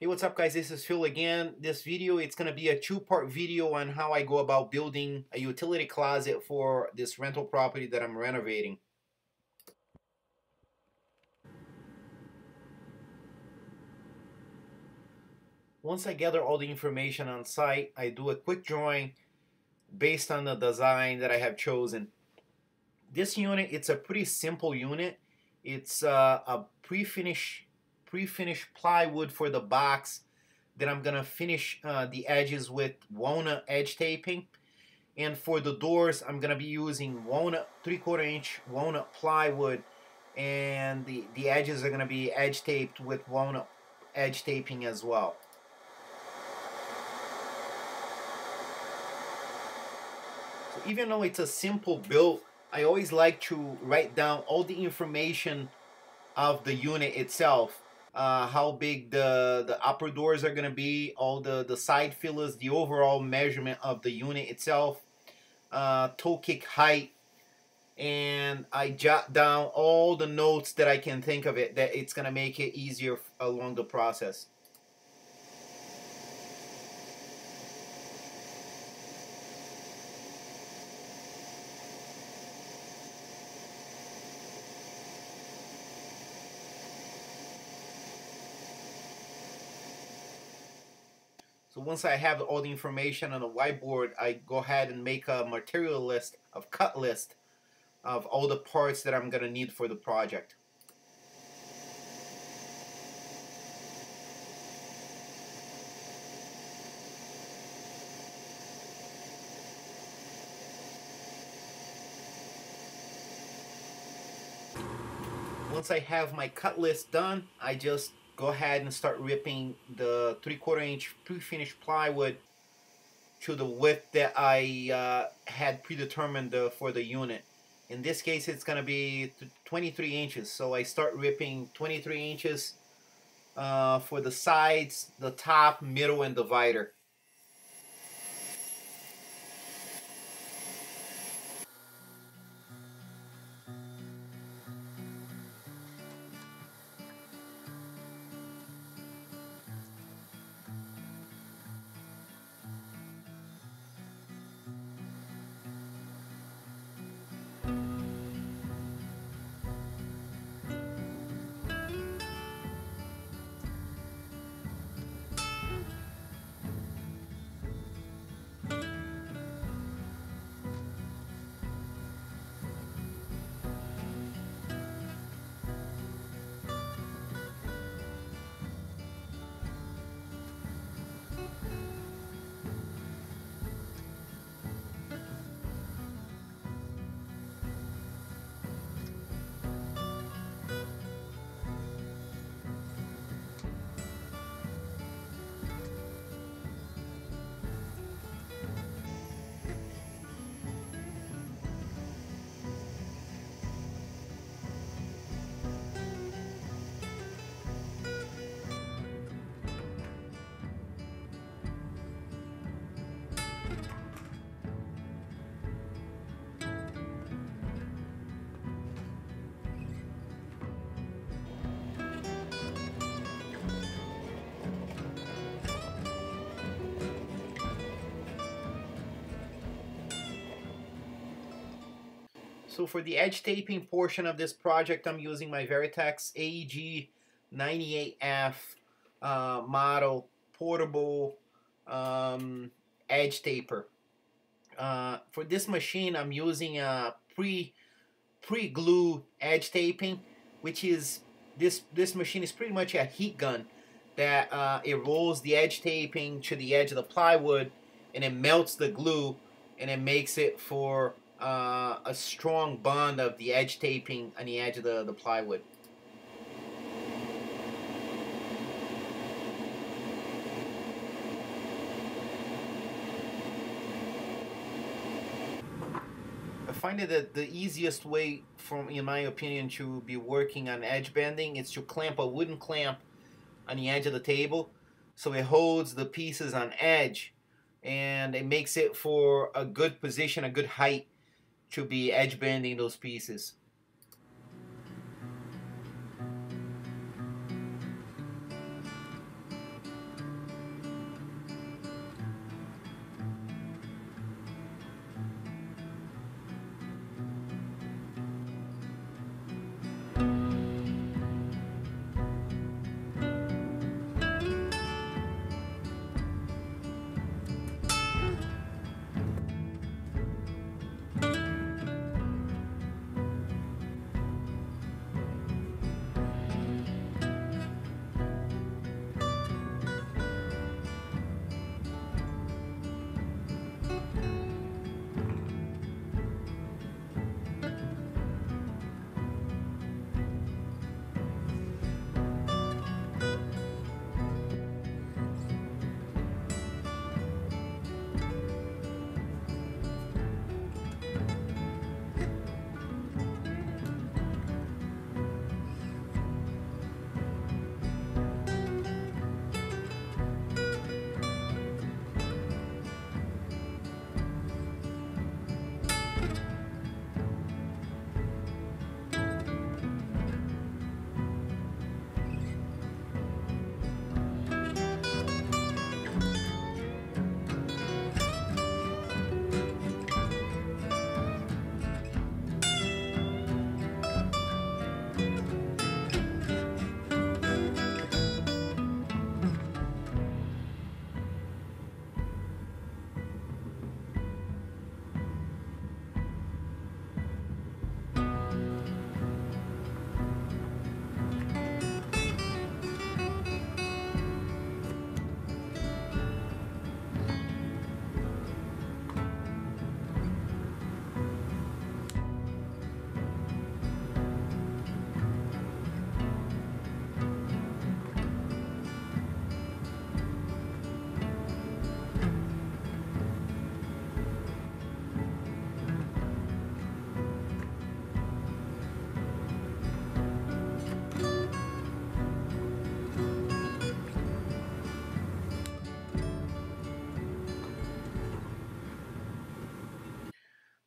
Hey, what's up guys, this is Phil again. This video, it's going to be a two-part video on how I go about building a utility closet for this rental property that I'm renovating. Once I gather all the information on site, I do a quick drawing based on the design that I have chosen. This unit, it's a pretty simple unit. It's a pre-finished plywood for the box. Then I'm gonna finish the edges with walnut edge taping, and for the doors I'm gonna be using walnut 3/4 inch walnut plywood, and the edges are gonna be edge taped with walnut edge taping as well. So even though it's a simple build, I always like to write down all the information of the unit itself. How big the upper doors are going to be, all the side fillers, the overall measurement of the unit itself, toe kick height, and I jot down all the notes that I can think of it that it's going to make it easier along the process. So once I have all the information on the whiteboard, I go ahead and make a material list, of cut list, of all the parts that I'm going to need for the project. Once I have my cut list done, I just go ahead and start ripping the 3/4 inch pre-finished plywood to the width that I had predetermined for the unit. In this case, it's going to be 23 inches. So I start ripping 23 inches for the sides, the top, middle, and divider. So for the edge taping portion of this project, I'm using my Veritex AEG 98F model portable edge taper. For this machine, I'm using a pre-glue edge taping, which is this machine is pretty much a heat gun that it rolls the edge taping to the edge of the plywood, and it melts the glue, and it makes it for a strong bond of the edge taping on the edge of the plywood. I find that the easiest way, in my opinion, to be working on edge bending is to clamp a wooden clamp on the edge of the table, so it holds the pieces on edge, and it makes it for a good position, a good height to be edge bending those pieces.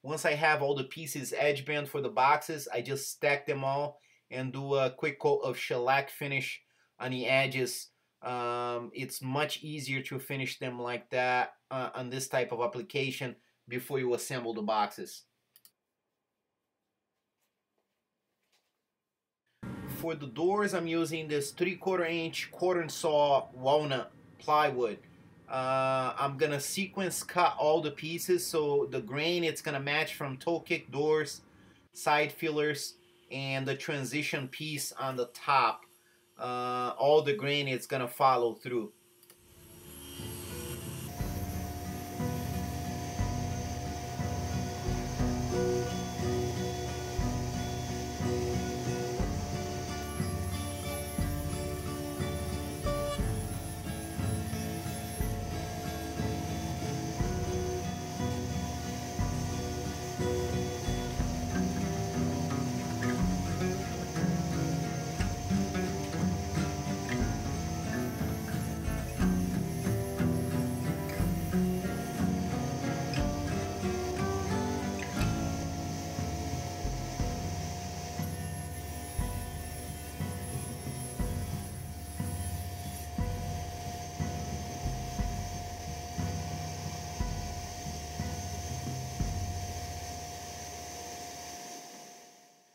Once I have all the pieces edge bent for the boxes, I just stack them all and do a quick coat of shellac finish on the edges. It's much easier to finish them like that on this type of application before you assemble the boxes. For the doors, I'm using this 3/4 inch quarter saw walnut plywood. I'm gonna sequence cut all the pieces so the grain it's gonna match from toe kick doors, side fillers, and the transition piece on the top. All the grain it's gonna follow through.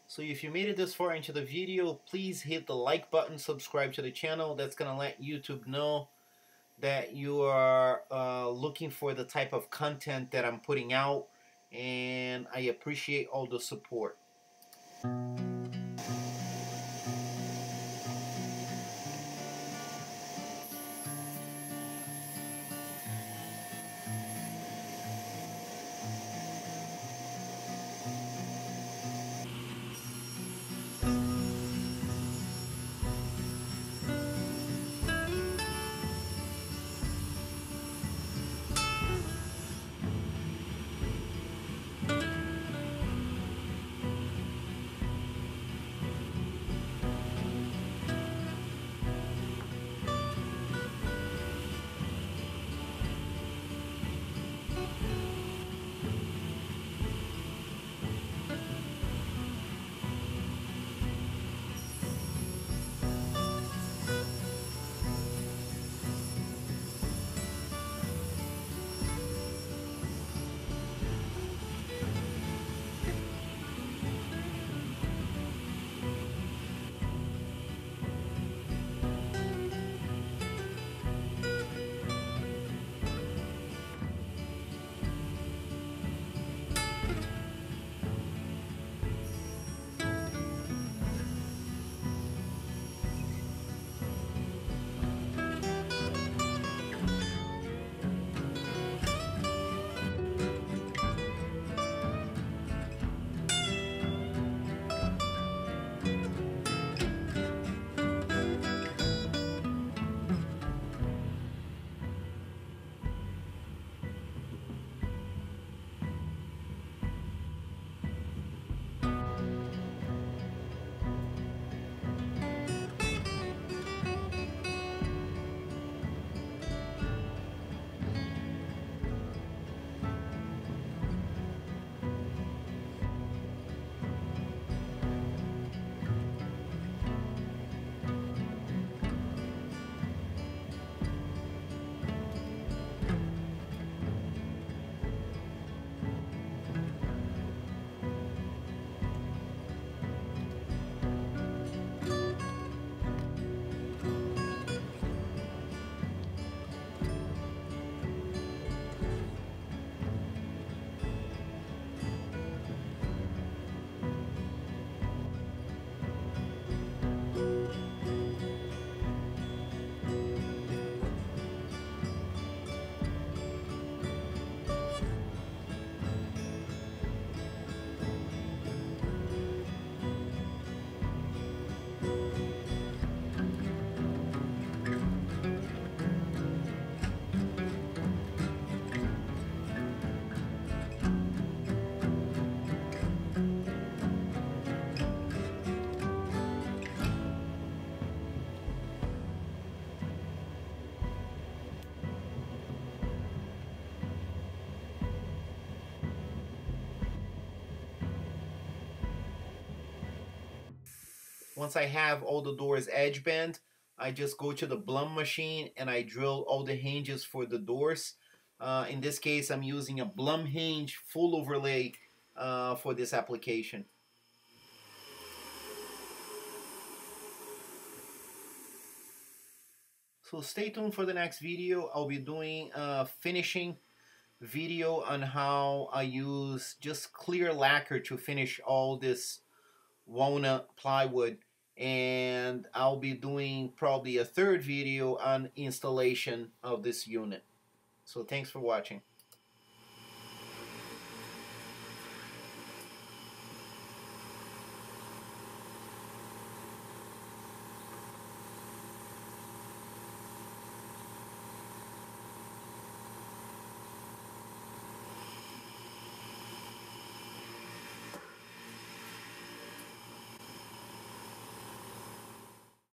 So if you made it this far into the video, please hit the like button, subscribe to the channel. That's gonna let YouTube know that you are looking for the type of content that I'm putting out, and I appreciate all the support. Once I have all the doors edge bent, I just go to the blum machine and I drill all the hinges for the doors. In this case, I'm using a blum hinge full overlay for this application. So stay tuned for the next video. I'll be doing a finishing video on how I use just clear lacquer to finish all this walnut plywood, and I'll be doing probably a third video on installation of this unit. So thanks for watching.